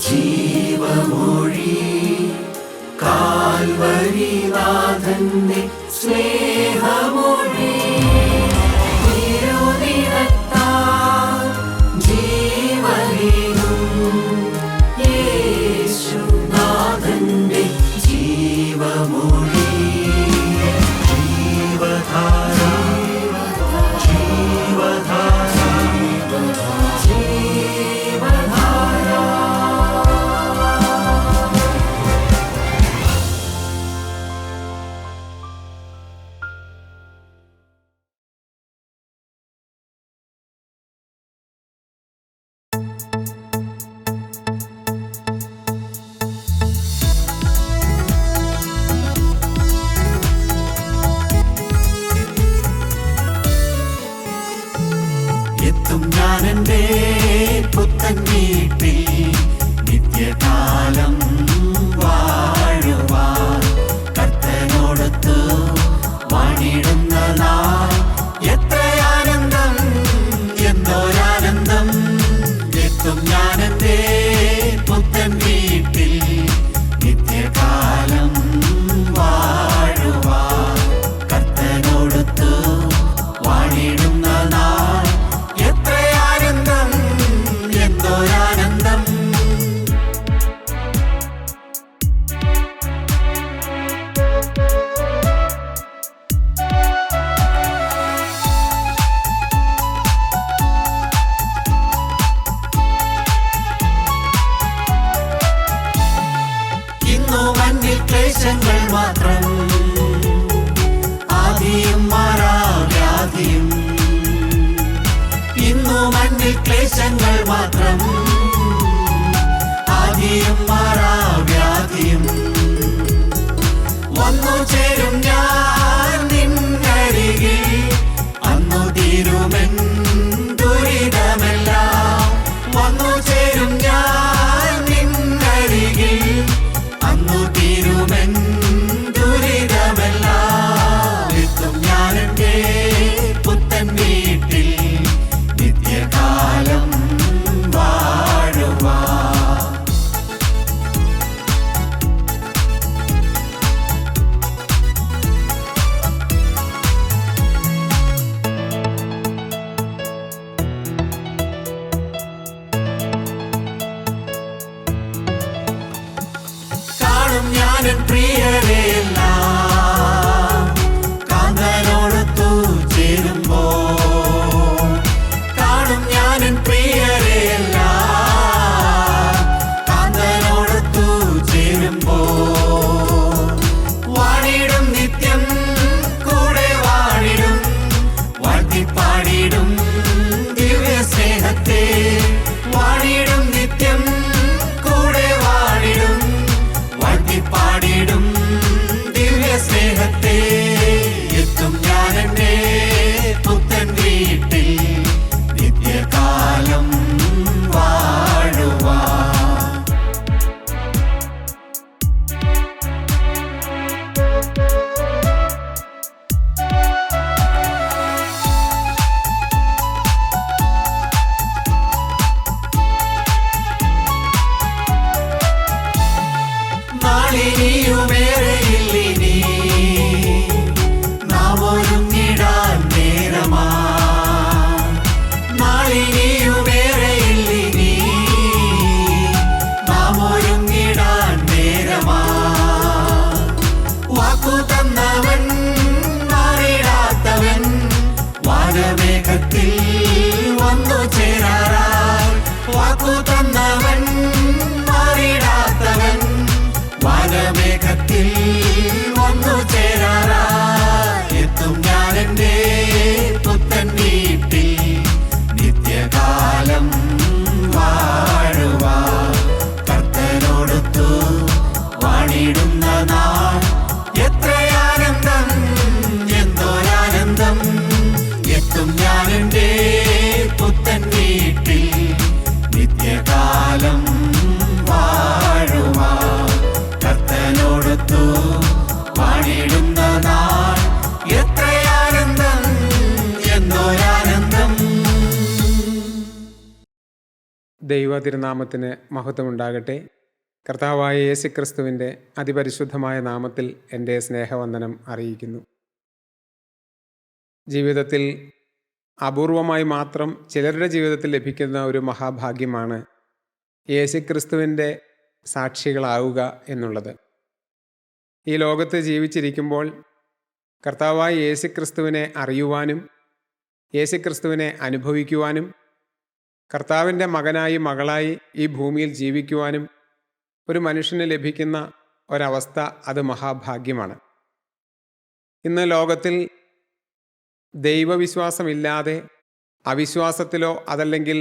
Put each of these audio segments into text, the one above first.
ജീവമൊഴി കാൽവരിനാഥന്റെ സ്നേഹമൊഴി തിരുനിറത്താൽ ജീവനേകും യേശുനാഥന്റെ ജീവമൊഴി ജീവധാര ജീവധാര ജീവധാര. എത്തും ഞാനെന്റെ പുത്തൻ വീട്ടിൽ നിത്യകാലം വാഴുവാൻ കർത്തനോടൊത്തു വാണിടുന്ന നാൾ എത്രയാനന്ദം എന്നൊരാനന്ദം. എത്തും ഞാനെന്റെ പുത്തൻ വീട്ടിൽ നിത്യകാലം വാഴുവാൻ കർത്തനോടൊത്തു വാണിടുന്ന നാൾ എത്രയാനന്ദം എന്നൊരാനന്ദം. ഇന്നു മഞ്ഞിൽ ക്ലേശങ്ങൾ മാത്രം, ആദിയും മാറാവ്യാധിയും. ഇന്നു മഞ്ഞിൽ ക്ലേശങ്ങൾ മാത്രം, ആദിയും മാറാവ്യാധിയും. വന്നു ചേരും ഞാൻ നിന്നരികിൽ, അന്നു തീരുമെൻ ദുരിതമെല്ലാം. വന്നു ചേരും ഞാൻ നിന്നരികിൽ, അന്നു തീരുമെൻ ദൈവ തിരുനാമത്തിന് മഹത്വമുണ്ടാകട്ടെ. കർത്താവായ യേശുക്രിസ്തുവിൻ്റെ അതിപരിശുദ്ധമായ നാമത്തിൽ എൻ്റെ സ്നേഹവന്ദനം അറിയിക്കുന്നു. ജീവിതത്തിൽ അപൂർവമായി മാത്രം ചിലരുടെ ജീവിതത്തിൽ ലഭിക്കുന്ന ഒരു മഹാഭാഗ്യമാണ് യേശുക്രിസ്തുവിൻ്റെ സാക്ഷികളാവുക എന്നുള്ളത്. ഈ ലോകത്ത് ജീവിച്ചിരിക്കുമ്പോൾ കർത്താവായ യേശുക്രിസ്തുവിനെ അറിയുവാനും യേശുക്രിസ്തുവിനെ അനുഭവിക്കുവാനും കർത്താവിൻ്റെ മകനായി മകളായി ഈ ഭൂമിയിൽ ജീവിക്കുവാനും ഒരു മനുഷ്യന് ലഭിക്കുന്ന ഒരവസ്ഥ അത് മഹാഭാഗ്യമാണ്. ഇന്ന് ലോകത്തിൽ ദൈവവിശ്വാസമില്ലാതെ അവിശ്വാസത്തിലോ അതല്ലെങ്കിൽ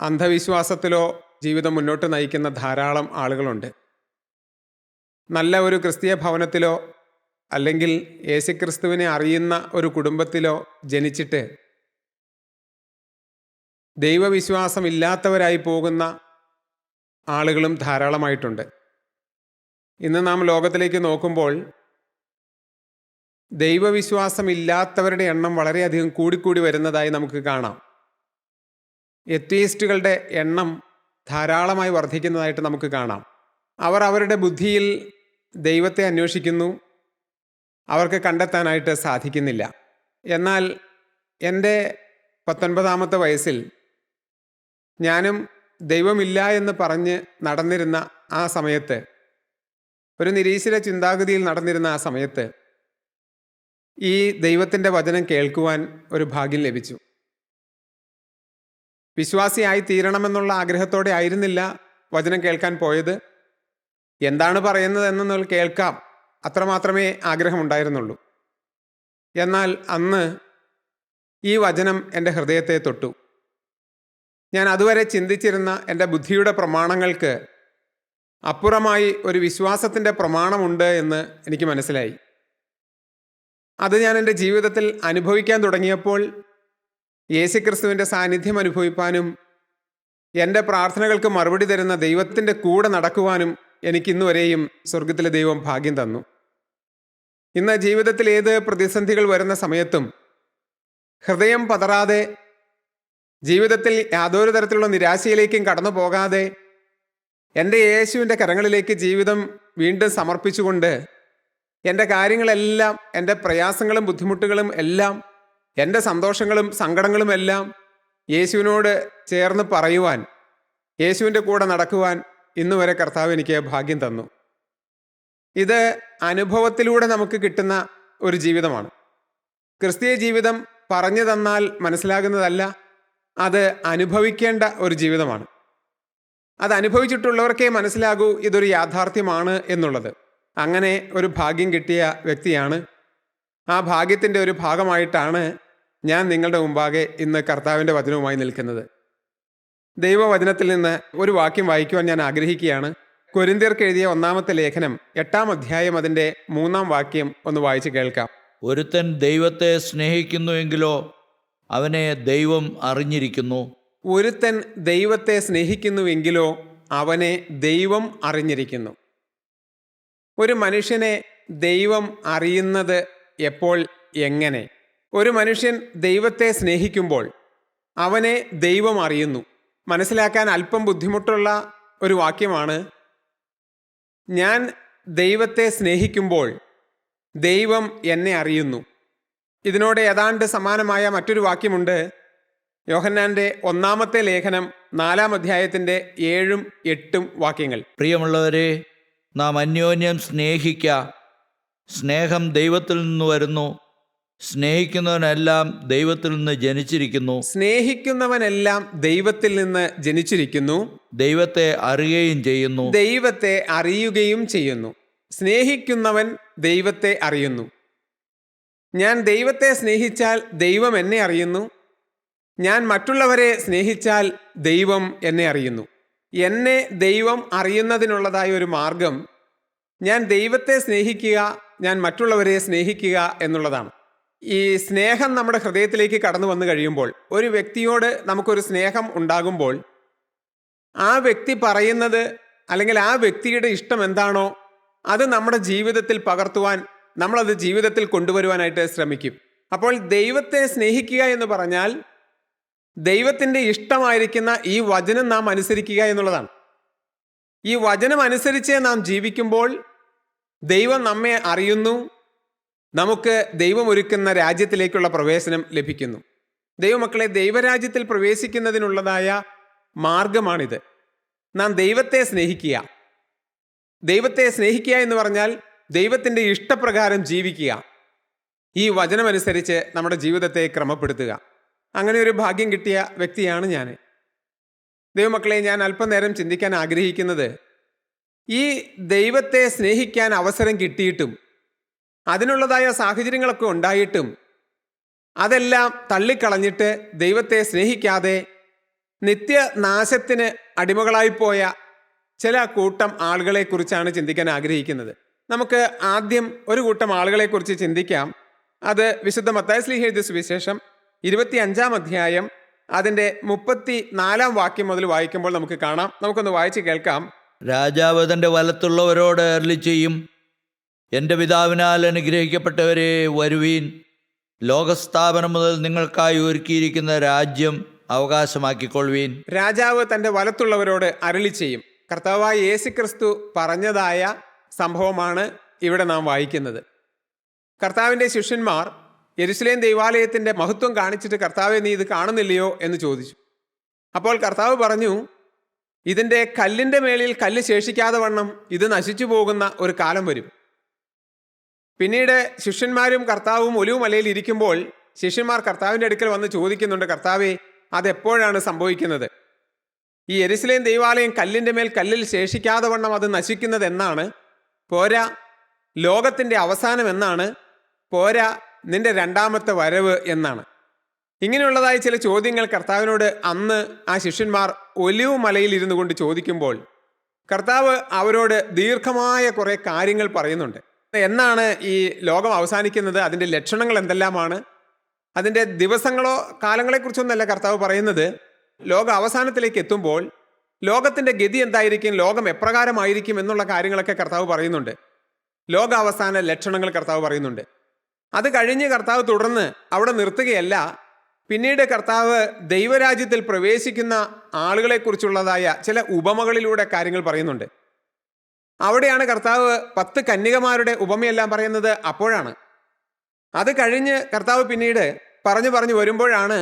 അന്ധവിശ്വാസത്തിലോ ജീവിതം മുന്നോട്ട് നയിക്കുന്ന ധാരാളം ആളുകളുണ്ട്. നല്ല ഒരു ക്രിസ്തീയ ഭവനത്തിലോ അല്ലെങ്കിൽ യേശുക്രിസ്തുവിനെ അറിയുന്ന ഒരു കുടുംബത്തിലോ ജനിച്ചിട്ട് ദൈവവിശ്വാസമില്ലാത്തവരായി പോകുന്ന ആളുകളും ധാരാളമായിട്ടുണ്ട്. ഇന്ന് നാം ലോകത്തിലേക്ക് നോക്കുമ്പോൾ ദൈവവിശ്വാസമില്ലാത്തവരുടെ എണ്ണം വളരെയധികം കൂടിക്കൂടി വരുന്നതായി നമുക്ക് കാണാം. എത്തീസ്റ്റുകളുടെ എണ്ണം ധാരാളമായി വർദ്ധിക്കുന്നതായിട്ട് നമുക്ക് കാണാം. അവർ അവരുടെ ബുദ്ധിയിൽ ദൈവത്തെ അന്വേഷിക്കുന്നു, അവർക്ക് കണ്ടെത്താനായിട്ട് സാധിക്കുന്നില്ല. എന്നാൽ എൻ്റെ 19-ാമത്തെ വയസ്സിൽ ഞാനും ദൈവമില്ല എന്ന് പറഞ്ഞ് നടന്നിരുന്ന ആ സമയത്ത്, ഒരു നിരീശ്വര ചിന്താഗതിയിൽ നടന്നിരുന്ന ആ സമയത്ത് ഈ ദൈവത്തിൻ്റെ വചനം കേൾക്കുവാൻ ഒരു ഭാഗ്യം ലഭിച്ചു. വിശ്വാസിയായി തീരണമെന്നുള്ള ആഗ്രഹത്തോടെ ആയിരുന്നില്ല വചനം കേൾക്കാൻ പോയത്. എന്താണ് പറയുന്നത് എന്നൊന്ന് കേൾക്കാം, അത്രമാത്രമേ ആഗ്രഹമുണ്ടായിരുന്നുള്ളൂ. എന്നാൽ അന്ന് ഈ വചനം എൻ്റെ ഹൃദയത്തെ തൊട്ടു. ഞാൻ അതുവരെ ചിന്തിച്ചിരുന്ന എൻ്റെ ബുദ്ധിയുടെ പ്രമാണങ്ങൾക്ക് അപ്പുറമായി ഒരു വിശ്വാസത്തിൻ്റെ പ്രമാണമുണ്ട് എന്ന് എനിക്ക് മനസ്സിലായി. അത് ഞാൻ എൻ്റെ ജീവിതത്തിൽ അനുഭവിക്കാൻ തുടങ്ങിയപ്പോൾ യേശുക്രിസ്തുവിൻ്റെ സാന്നിധ്യം അനുഭവിപ്പാനും എൻ്റെ പ്രാർത്ഥനകൾക്ക് മറുപടി തരുന്ന ദൈവത്തിൻ്റെ കൂടെ നടക്കുവാനും എനിക്കിന്നുവരെയും സ്വർഗത്തിലെ ദൈവം ഭാഗ്യം തന്നു. ഇന്ന് ജീവിതത്തിൽ ഏത് പ്രതിസന്ധികൾ വരുന്ന സമയത്തും ഹൃദയം പതറാതെ, ജീവിതത്തിൽ യാതൊരു തരത്തിലുള്ള നിരാശയിലേക്കും കടന്നു പോകാതെ എൻ്റെ യേശുവിൻ്റെ കരങ്ങളിലേക്ക് ജീവിതം വീണ്ടും സമർപ്പിച്ചുകൊണ്ട് എൻ്റെ കാര്യങ്ങളെല്ലാം, എൻ്റെ പ്രയാസങ്ങളും ബുദ്ധിമുട്ടുകളും എല്ലാം, എൻ്റെ സന്തോഷങ്ങളും സങ്കടങ്ങളും എല്ലാം യേശുവിനോട് ചേർന്ന് പറയുവാൻ, യേശുവിൻ്റെ കൂടെ നടക്കുവാൻ ഇന്നുവരെ കർത്താവ് എനിക്ക് ഭാഗ്യം തന്നു. ഇത് അനുഭവത്തിലൂടെ നമുക്ക് കിട്ടുന്ന ഒരു ജീവിതമാണ്. ക്രിസ്തീയ ജീവിതം പറഞ്ഞു തന്നാൽ മനസ്സിലാകുന്നതല്ല, അത് അനുഭവിക്കേണ്ട ഒരു ജീവിതമാണ്. അത് അനുഭവിച്ചിട്ടുള്ളവർക്കേ മനസ്സിലാകൂ ഇതൊരു യാഥാർത്ഥ്യമാണ് എന്നുള്ളത്. അങ്ങനെ ഒരു ഭാഗ്യം കിട്ടിയ വ്യക്തിയാണ്. ആ ഭാഗ്യത്തിൻ്റെ ഒരു ഭാഗമായിട്ടാണ് ഞാൻ നിങ്ങളുടെ മുമ്പാകെ ഇന്ന് കർത്താവിൻ്റെ വചനവുമായി നിൽക്കുന്നത്. ദൈവവചനത്തിൽ നിന്ന് ഒരു വാക്യം വായിക്കുവാൻ ഞാൻ ആഗ്രഹിക്കുകയാണ്. കൊരിന്ത്യർക്ക് എഴുതിയ 1-ാമത്തെ ലേഖനം 8-ാം അധ്യായം അതിൻ്റെ 3-ാം വാക്യം ഒന്ന് വായിച്ച് കേൾക്കാം. ഒരുത്തൻ ദൈവത്തെ സ്നേഹിക്കുന്നുവെങ്കിലോ അവനെ ദൈവം അറിഞ്ഞിരിക്കുന്നു. ഒരുത്തൻ ദൈവത്തെ സ്നേഹിക്കുന്നുവെങ്കിലോ അവനെ ദൈവം അറിഞ്ഞിരിക്കുന്നു. ഒരു മനുഷ്യനെ ദൈവം അറിയുന്നത് എപ്പോൾ, എങ്ങനെ? ഒരു മനുഷ്യൻ ദൈവത്തെ സ്നേഹിക്കുമ്പോൾ അവനെ ദൈവം അറിയുന്നു. മനസ്സിലാക്കാൻ അല്പം ബുദ്ധിമുട്ടുള്ള ഒരു വാക്യമാണ്. ഞാൻ ദൈവത്തെ സ്നേഹിക്കുമ്പോൾ ദൈവം എന്നെ അറിയുന്നു. ഇതിനോട് ഏതാണ്ട് സമാനമായ മറ്റൊരു വാക്യമുണ്ട്. യോഹന്നാൻ്റെ 1-ാമത്തെ ലേഖനം 4-ാം അധ്യായത്തിൻ്റെ 7ഉം 8ഉം വാക്യങ്ങൾ. പ്രിയമുള്ളവരെ, നാം അന്യോന്യം സ്നേഹിക്ക. സ്നേഹം ദൈവത്തിൽ നിന്ന് വരുന്നു. സ്നേഹിക്കുന്നവനെല്ലാം ദൈവത്തിൽ നിന്ന് ജനിച്ചിരിക്കുന്നു. സ്നേഹിക്കുന്നവനെല്ലാം ദൈവത്തിൽ നിന്ന് ജനിച്ചിരിക്കുന്നു. ദൈവത്തെ അറിയുകയും ചെയ്യുന്നു. ദൈവത്തെ അറിയുകയും ചെയ്യുന്നു. സ്നേഹിക്കുന്നവൻ ദൈവത്തെ അറിയുന്നു. ഞാൻ ദൈവത്തെ സ്നേഹിച്ചാൽ ദൈവം എന്നെ അറിയുന്നു. ഞാൻ മറ്റുള്ളവരെ സ്നേഹിച്ചാൽ ദൈവം എന്നെ അറിയുന്നു. എന്നെ ദൈവം അറിയുന്നതിനുള്ളതായ ഒരു മാർഗം ഞാൻ ദൈവത്തെ സ്നേഹിക്കുക, ഞാൻ മറ്റുള്ളവരെ സ്നേഹിക്കുക എന്നുള്ളതാണ്. ഈ സ്നേഹം നമ്മുടെ ഹൃദയത്തിലേക്ക് കടന്നു വന്നു കഴിയുമ്പോൾ, ഒരു വ്യക്തിയോട് നമുക്കൊരു സ്നേഹം ഉണ്ടാകുമ്പോൾ, ആ വ്യക്തി പറയുന്നത് അല്ലെങ്കിൽ ആ വ്യക്തിയുടെ ഇഷ്ടം എന്താണോ അത് നമ്മുടെ ജീവിതത്തിൽ പകർത്തുവാൻ, നമ്മളത് ജീവിതത്തിൽ കൊണ്ടുവരുവാനായിട്ട് ശ്രമിക്കും. അപ്പോൾ ദൈവത്തെ സ്നേഹിക്കുക എന്ന് പറഞ്ഞാൽ ദൈവത്തിൻ്റെ ഇഷ്ടമായിരിക്കുന്ന ഈ വചനം നാം അനുസരിക്കുക എന്നുള്ളതാണ്. ഈ വചനം അനുസരിച്ച് നാം ജീവിക്കുമ്പോൾ ദൈവം നമ്മെ അറിയുന്നു, നമുക്ക് ദൈവം ഒരുക്കുന്ന രാജ്യത്തിലേക്കുള്ള പ്രവേശനം ലഭിക്കുന്നു. ദൈവമക്കളെ, ദൈവരാജ്യത്തിൽ പ്രവേശിക്കുന്നതിനുള്ളതായ മാർഗമാണിത്. നാം ദൈവത്തെ സ്നേഹിക്കുക. ദൈവത്തെ സ്നേഹിക്കുക എന്ന് പറഞ്ഞാൽ ദൈവത്തിൻ്റെ ഇഷ്ടപ്രകാരം ജീവിക്കുക. ഈ വചനമനുസരിച്ച് നമ്മുടെ ജീവിതത്തെ ക്രമപ്പെടുത്തുക. അങ്ങനെ ഒരു ഭാഗ്യം കിട്ടിയ വ്യക്തിയാണ് ഞാൻ. ദൈവമക്കളെ, ഞാൻ അല്പനേരം ചിന്തിക്കാൻ ആഗ്രഹിക്കുന്നത്, ഈ ദൈവത്തെ സ്നേഹിക്കാൻ അവസരം കിട്ടിയിട്ടും അതിനുള്ളതായ സാഹചര്യങ്ങളൊക്കെ ഉണ്ടായിട്ടും അതെല്ലാം തള്ളിക്കളഞ്ഞിട്ട് ദൈവത്തെ സ്നേഹിക്കാതെ നിത്യനാശത്തിന് അടിമകളായിപ്പോയ ചില കൂട്ടം ആളുകളെക്കുറിച്ചാണ് ചിന്തിക്കാൻ ആഗ്രഹിക്കുന്നത്. നമുക്ക് ആദ്യം ഒരു കൂട്ടം ആളുകളെക്കുറിച്ച് ചിന്തിക്കാം. അത് വിശുദ്ധ മത്തായി ശ്ലീഹ എഴുതിയ സുവിശേഷം 25-ാം അധ്യായം അതിൻ്റെ 34-ാം വാക്യം മുതൽ വായിക്കുമ്പോൾ നമുക്ക് കാണാം. നമുക്കൊന്ന് വായിച്ച് കേൾക്കാം. രാജാവ് തൻ്റെ വലത്തുള്ളവരോട് അരുളിച്ചെയ്യും, എൻ്റെ പിതാവിനാൽ അനുഗ്രഹിക്കപ്പെട്ടവരെ വരുവീൻ, ലോകസ്ഥാപനം മുതൽ നിങ്ങൾക്കായി ഒരുക്കിയിരിക്കുന്ന രാജ്യം അവകാശമാക്കിക്കൊള്ളുവീൻ. രാജാവ് തൻ്റെ വലത്തുള്ളവരോട് അരുളി ചെയ്യും. കർത്താവായ യേശുക്രിസ്തു പറഞ്ഞതായ സംഭവമാണ് ഇവിടെ നാം വായിക്കുന്നത്. കർത്താവിൻ്റെ ശിഷ്യന്മാർ യെരുശലേം ദൈവാലയത്തിൻ്റെ മഹത്വം കാണിച്ചിട്ട്, കർത്താവെ, നീ ഇത് കാണുന്നില്ലയോ എന്ന് ചോദിച്ചു. അപ്പോൾ കർത്താവ് പറഞ്ഞു, ഇതിൻ്റെ കല്ലിൻ്റെ മേളിൽ കല്ല് ശേഷിക്കാതെ വണ്ണം ഇത് നശിച്ചു പോകുന്ന ഒരു കാലം വരും. പിന്നീട് ശിഷ്യന്മാരും കർത്താവും ഒലിവുമലയിൽ ഇരിക്കുമ്പോൾ ശിഷ്യന്മാർ കർത്താവിൻ്റെ അടുക്കൽ വന്ന് ചോദിക്കുന്നുണ്ട്, കർത്താവെ, അതെപ്പോഴാണ് സംഭവിക്കുന്നത്? ഈ യെരുശലേം ദൈവാലയം കല്ലിൻ്റെ മേൽ കല്ലിൽ ശേഷിക്കാതെ വണ്ണം അത് നശിക്കുന്നത് എന്നാണ്? പോരാ, ലോകത്തിൻ്റെ അവസാനം എന്നാണ്? പോരാ, നിന്റെ രണ്ടാമത്തെ വരവ് എന്നാണ്? ഇങ്ങനെയുള്ളതായ ചില ചോദ്യങ്ങൾ കർത്താവിനോട് അന്ന് ആ ശിഷ്യന്മാർ ഒലിവുമലയിൽ ഇരുന്നു കൊണ്ട് ചോദിക്കുമ്പോൾ കർത്താവ് അവരോട് ദീർഘമായ കുറേ കാര്യങ്ങൾ പറയുന്നുണ്ട്. എന്നാണ് ഈ ലോകം അവസാനിക്കുന്നത്, അതിൻ്റെ ലക്ഷണങ്ങൾ എന്തെല്ലാമാണ്, അതിൻ്റെ ദിവസങ്ങളോ കാലങ്ങളെക്കുറിച്ചൊന്നല്ല കർത്താവ് പറയുന്നത്. ലോക അവസാനത്തിലേക്ക് എത്തുമ്പോൾ ലോകത്തിൻ്റെ ഗതി എന്തായിരിക്കും, ലോകം എപ്രകാരമായിരിക്കും എന്നുള്ള കാര്യങ്ങളൊക്കെ കർത്താവ് പറയുന്നുണ്ട്. ലോകാവസാന ലക്ഷണങ്ങൾ കർത്താവ് പറയുന്നുണ്ട്. അത് കഴിഞ്ഞ് കർത്താവ് തുടർന്ന് അവിടെ നിർത്തുകയല്ല. പിന്നീട് കർത്താവ് ദൈവരാജ്യത്തിൽ പ്രവേശിക്കുന്ന ആളുകളെക്കുറിച്ചുള്ളതായ ചില ഉപമകളിലൂടെ കാര്യങ്ങൾ പറയുന്നുണ്ട്. അവിടെയാണ് കർത്താവ് 10 കന്യകമാരുടെ ഉപമയെല്ലാം പറയുന്നത്. അപ്പോഴാണ് അത് കഴിഞ്ഞ് കർത്താവ് പിന്നീട് പറഞ്ഞു വരുമ്പോഴാണ്